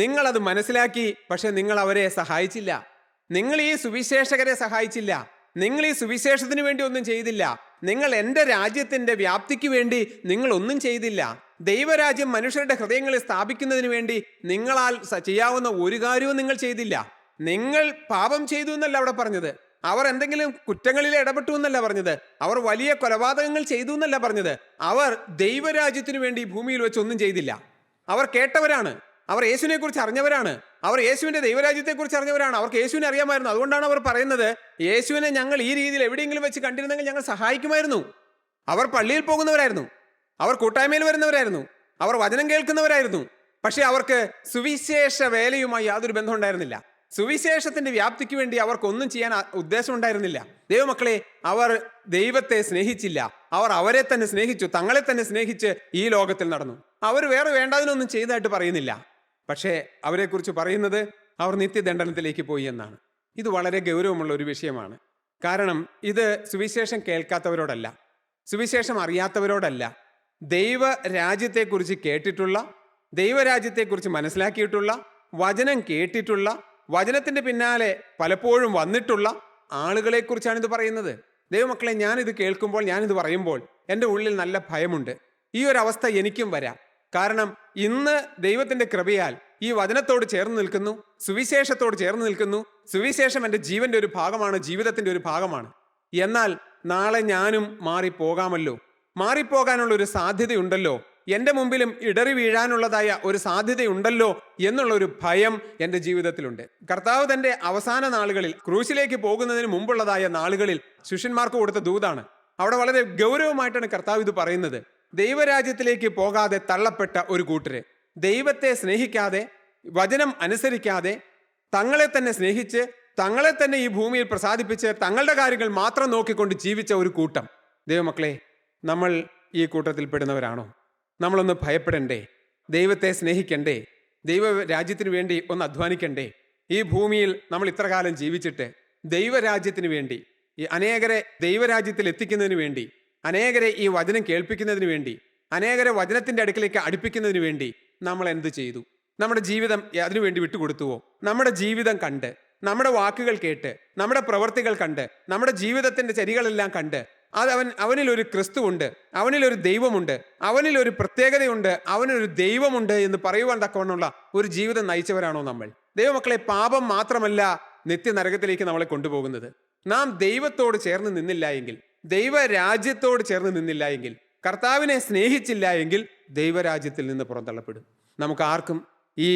നിങ്ങളത് മനസ്സിലാക്കി. പക്ഷെ നിങ്ങൾ അവരെ സഹായിച്ചില്ല. നിങ്ങൾ ഈ സുവിശേഷകരെ സഹായിച്ചില്ല. നിങ്ങൾ ഈ സുവിശേഷത്തിന് വേണ്ടി ഒന്നും ചെയ്തില്ല. നിങ്ങൾ എൻ്റെ രാജ്യത്തിൻ്റെ വ്യാപ്തിക്ക് വേണ്ടി നിങ്ങൾ ഒന്നും ചെയ്തില്ല. ദൈവരാജ്യം മനുഷ്യരുടെ ഹൃദയങ്ങളിൽ സ്ഥാപിക്കുന്നതിന് വേണ്ടി നിങ്ങളാൽ ചെയ്യാവുന്ന ഒരു കാര്യവും നിങ്ങൾ ചെയ്തില്ല. നിങ്ങൾ പാപം ചെയ്തു എന്നല്ല അവിടെ പറഞ്ഞത്. അവർ എന്തെങ്കിലും കുറ്റങ്ങളിൽ ഇടപെട്ടു എന്നല്ല പറഞ്ഞത്. അവർ വലിയ കൊലപാതകങ്ങൾ ചെയ്തു എന്നല്ല പറഞ്ഞത്. അവർ ദൈവരാജ്യത്തിനു വേണ്ടി ഭൂമിയിൽ വെച്ച് ഒന്നും ചെയ്തില്ല. അവർ കേട്ടവരാണ്, അവർ യേശുവിനെ കുറിച്ച് അറിഞ്ഞവരാണ്, അവർ യേശുവിന്റെ ദൈവരാജ്യത്തെ കുറിച്ച് അറിഞ്ഞവരാണ്. അവർക്ക് യേശുവിനെ അറിയാമായിരുന്നു. അതുകൊണ്ടാണ് അവർ പറയുന്നത്, യേശുവിനെ ഞങ്ങൾ ഈ രീതിയിൽ എവിടെയെങ്കിലും വെച്ച് കണ്ടിരുന്നെങ്കിൽ ഞങ്ങൾ സഹായിക്കുമായിരുന്നു. അവർ പള്ളിയിൽ പോകുന്നവരായിരുന്നു, അവർ കൂട്ടായ്മയിൽ വരുന്നവരായിരുന്നു, അവർ വചനം കേൾക്കുന്നവരായിരുന്നു. പക്ഷെ അവർക്ക് സുവിശേഷ വേലയുമായി യാതൊരു ബന്ധം ഉണ്ടായിരുന്നില്ല. സുവിശേഷത്തിന്റെ വ്യാപ്തിക്ക് വേണ്ടി അവർക്കൊന്നും ചെയ്യാൻ ഉദ്ദേശം ഉണ്ടായിരുന്നില്ല. ദൈവമക്കളെ, അവർ ദൈവത്തെ സ്നേഹിച്ചില്ല. അവർ അവരെ തന്നെ സ്നേഹിച്ചു, തങ്ങളെ തന്നെ സ്നേഹിച്ച് ഈ ലോകത്തിൽ നടന്നു. അവർ വേറെ വേണ്ടതിനൊന്നും ചെയ്തതായിട്ട് പറയുന്നില്ല. പക്ഷേ അവരെക്കുറിച്ച് പറയുന്നത് അവർ നിത്യദണ്ഡനത്തിലേക്ക് പോയി എന്നാണ്. ഇത് വളരെ ഗൗരവമുള്ള ഒരു വിഷയമാണ്. കാരണം ഇത് സുവിശേഷം കേൾക്കാത്തവരോടല്ല, സുവിശേഷം അറിയാത്തവരോടല്ല, ദൈവരാജ്യത്തെക്കുറിച്ച് കേട്ടിട്ടുള്ള, ദൈവരാജ്യത്തെക്കുറിച്ച് മനസ്സിലാക്കിയിട്ടുള്ള, വചനം കേട്ടിട്ടുള്ള, വചനത്തിന്റെ പിന്നാലെ പലപ്പോഴും വന്നിട്ടുള്ള ആളുകളെ കുറിച്ചാണ് ഇത് പറയുന്നത്. ദൈവമക്കളെ, ഞാനിത് കേൾക്കുമ്പോൾ, ഞാനിത് പറയുമ്പോൾ എൻ്റെ ഉള്ളിൽ നല്ല ഭയമുണ്ട്. ഈ ഒരു അവസ്ഥ എനിക്കും വരാം. കാരണം ഇന്ന് ദൈവത്തിന്റെ കൃപയാൽ ഈ വചനത്തോട് ചേർന്ന് നിൽക്കുന്നു, സുവിശേഷത്തോട് ചേർന്ന് നിൽക്കുന്നു. സുവിശേഷം എൻ്റെ ജീവന്റെ ഒരു ഭാഗമാണ്, ജീവിതത്തിന്റെ ഒരു ഭാഗമാണ്. എന്നാൽ നാളെ ഞാനും മാറിപ്പോകാമല്ലോ, മാറിപ്പോകാനുള്ള ഒരു സാധ്യതയുണ്ടല്ലോ, എൻ്റെ മുമ്പിലും ഇടറി വീഴാനുള്ളതായ ഒരു സാധ്യതയുണ്ടല്ലോ എന്നുള്ള ഒരു ഭയം എൻ്റെ ജീവിതത്തിലുണ്ട്. കർത്താവ് തൻ്റെ അവസാന നാളുകളിൽ, ക്രൂശിലേക്ക് പോകുന്നതിന് മുമ്പുള്ളതായ നാളുകളിൽ ശിഷ്യന്മാർക്ക് കൊടുത്ത ദൂതാണ്. അവിടെ വളരെ ഗൗരവമായിട്ടാണ് കർത്താവ് ഇത് പറയുന്നത്. ദൈവരാജ്യത്തിലേക്ക് പോകാതെ തള്ളപ്പെട്ട ഒരു കൂട്ടര്, ദൈവത്തെ സ്നേഹിക്കാതെ, വചനം അനുസരിക്കാതെ, തങ്ങളെ തന്നെ സ്നേഹിച്ച്, തങ്ങളെ തന്നെ ഈ ഭൂമിയിൽ പ്രസാദിപ്പിച്ച്, തങ്ങളുടെ കാര്യങ്ങൾ മാത്രം നോക്കിക്കൊണ്ട് ജീവിച്ച ഒരു കൂട്ടം. ദൈവമക്കളെ, നമ്മൾ ഈ കൂട്ടത്തിൽ പെടുന്നവരാണോ? നമ്മളൊന്ന് ഭയപ്പെടണ്ടേ? ദൈവത്തെ സ്നേഹിക്കണ്ടേ? ദൈവരാജ്യത്തിന് വേണ്ടി ഒന്ന് അധ്വാനിക്കണ്ടേ? ഈ ഭൂമിയിൽ നമ്മൾ ഇത്ര കാലം ജീവിച്ചിട്ട് ദൈവരാജ്യത്തിന് വേണ്ടി, ഈ അനേകരെ ദൈവരാജ്യത്തിൽ എത്തിക്കുന്നതിന് വേണ്ടി, അനേകരെ ഈ വചനം കേൾപ്പിക്കുന്നതിന് വേണ്ടി, അനേകരെ വചനത്തിന്റെ അടുക്കിലേക്ക് അടുപ്പിക്കുന്നതിന് വേണ്ടി നമ്മൾ എന്ത് ചെയ്തു? നമ്മുടെ ജീവിതം അതിനുവേണ്ടി വിട്ടുകൊടുത്തുവോ? നമ്മുടെ ജീവിതം കണ്ട്, നമ്മുടെ വാക്കുകൾ കേട്ട്, നമ്മുടെ പ്രവൃത്തികൾ കണ്ട്, നമ്മുടെ ജീവിതത്തിന്റെ ചരികളെല്ലാം കണ്ട്, അവനിലൊരു ക്രിസ്തുവുണ്ട്, അവനിലൊരു ദൈവമുണ്ട്, അവനിലൊരു പ്രത്യേകതയുണ്ട്, അവനൊരു ദൈവമുണ്ട് എന്ന് പറയുവാൻ തക്കവണ്ണമുള്ള ഒരു ജീവിതം നയിച്ചവരാണോ നമ്മൾ? ദൈവമക്കളെ, പാപം മാത്രമല്ല നിത്യനരകത്തിലേക്ക് നമ്മളെ കൊണ്ടുപോകുന്നത്. നാം ദൈവത്തോട് ചേർന്ന് നിന്നില്ല എങ്കിൽ, ദൈവരാജ്യത്തോട് ചേർന്ന് നിന്നില്ല എങ്കിൽ, കർത്താവിനെ സ്നേഹിച്ചില്ല എങ്കിൽ ദൈവരാജ്യത്തിൽ നിന്ന് പുറന്തള്ളപ്പെടും. നമുക്ക് ആർക്കും ഈ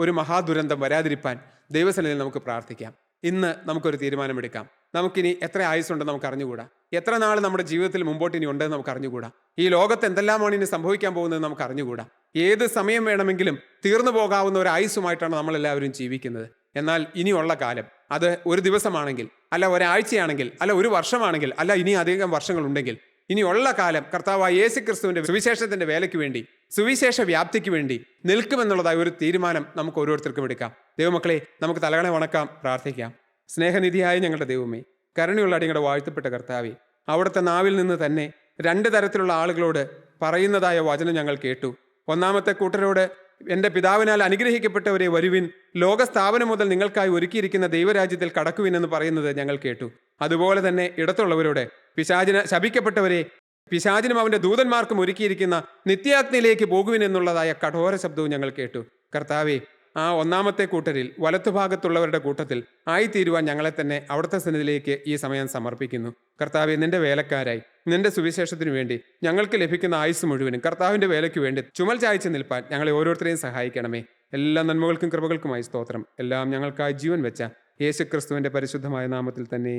ഒരു മഹാദുരന്തം വരാതിരിക്കാൻ ദൈവസന്നിധിയിൽ നമുക്ക് പ്രാർത്ഥിക്കാം. ഇന്ന് നമുക്കൊരു തീരുമാനമെടുക്കാം. നമുക്കിനി എത്ര ആയുസ്സുണ്ടെന്ന് നമുക്ക് അറിഞ്ഞുകൂടാ, എത്ര നാൾ നമ്മുടെ ജീവിതത്തിൽ മുമ്പോട്ട് ഇനി ഉണ്ടെന്ന് നമുക്ക് അറിഞ്ഞുകൂടാ, ഈ ലോകത്ത് എന്തെല്ലാമാണ് ഇനി സംഭവിക്കാൻ പോകുന്നത് നമുക്ക് അറിഞ്ഞുകൂടാ. ഏത് സമയം വേണമെങ്കിലും തീർന്നു പോകാവുന്ന ഒരു ആയുസ്സുമായിട്ടാണ് നമ്മളെല്ലാവരും ജീവിക്കുന്നത്. എന്നാൽ ഇനിയുള്ള കാലം, അത് ഒരു ദിവസമാണെങ്കിൽ, അല്ല ഒരാഴ്ചയാണെങ്കിൽ, അല്ല ഒരു വർഷമാണെങ്കിൽ, അല്ല ഇനി അധികം വർഷങ്ങളുണ്ടെങ്കിൽ, ഇനിയുള്ള കാലം കർത്താവായ യേശുക്രിസ്തുവിന്റെ സുവിശേഷത്തിന്റെ വേലയ്ക്ക് വേണ്ടി സുവിശേഷ വ്യാപ്തിക്ക് വേണ്ടി നിൽക്കുമെന്നുള്ളതായ ഒരു തീരുമാനം നമുക്ക് ഓരോരുത്തർക്കും എടുക്കാം. ദൈവമക്കളെ, നമുക്ക് തലകളെ വണക്കാം, പ്രാർത്ഥിക്കാം. സ്നേഹനിധിയായ ഞങ്ങളുടെ ദൈവമേ, കരുണയുള്ള അടിയുടെ വാഴ്ത്തപ്പെട്ട കർത്താവേ, അവിടുത്തെ നാവിൽ നിന്ന് തന്നെ 2 തരത്തിലുള്ള ആളുകളോട് പറയുന്നതായ വചനം ഞങ്ങൾ കേട്ടു. ഒന്നാമത്തെ കൂട്ടരോട്, എൻ്റെ പിതാവിനാൽ അനുഗ്രഹിക്കപ്പെട്ടവരെ വരുവിൻ, ലോകസ്ഥാപനം മുതൽ നിങ്ങൾക്കായി ഒരുക്കിയിരിക്കുന്ന ദൈവരാജ്യത്തിൽ കടക്കുവിൻ എന്ന് പറയുന്നത് ഞങ്ങൾ കേട്ടു. അതുപോലെ തന്നെ ഇടത്തുള്ളവരോട്, ശപിക്കപ്പെട്ടവരെ പിശാചിനും അവൻ്റെ ദൂതന്മാർക്കും ഒരുക്കിയിരിക്കുന്ന നിത്യാഗ്നിയിലേക്ക് പോകുവിൻ എന്നുള്ളതായ കഠോര ശബ്ദവും ഞങ്ങൾ കേട്ടു. കർത്താവേ, ആ ഒന്നാമത്തെ കൂട്ടരിൽ വലത്തുഭാഗത്തുള്ളവരുടെ കൂട്ടത്തിൽ ആയിത്തീരുവാൻ ഞങ്ങളെ തന്നെ അവിടുത്തെ സന്നിധിയിലേക്ക് ഈ സമയം സമർപ്പിക്കുന്നു. കർത്താവെ, നിന്റെ വേലക്കാരായി നിന്റെ സുവിശേഷത്തിനു വേണ്ടി ഞങ്ങൾക്ക് ലഭിക്കുന്ന ആയുസ് മുഴുവനും കർത്താവിൻ്റെ വേലയ്ക്ക് വേണ്ടി ചുമൽ ചായച്ച് നിൽപ്പാൻ ഞങ്ങളെ ഓരോരുത്തരെയും സഹായിക്കണമേ. എല്ലാ നന്മകൾക്കും കൃപകൾക്കുമായി സ്തോത്രം. എല്ലാം ഞങ്ങൾക്കായി ജീവൻ വെച്ച യേശുക്രിസ്തുവിൻ്റെ പരിശുദ്ധമായ നാമത്തിൽ തന്നെ.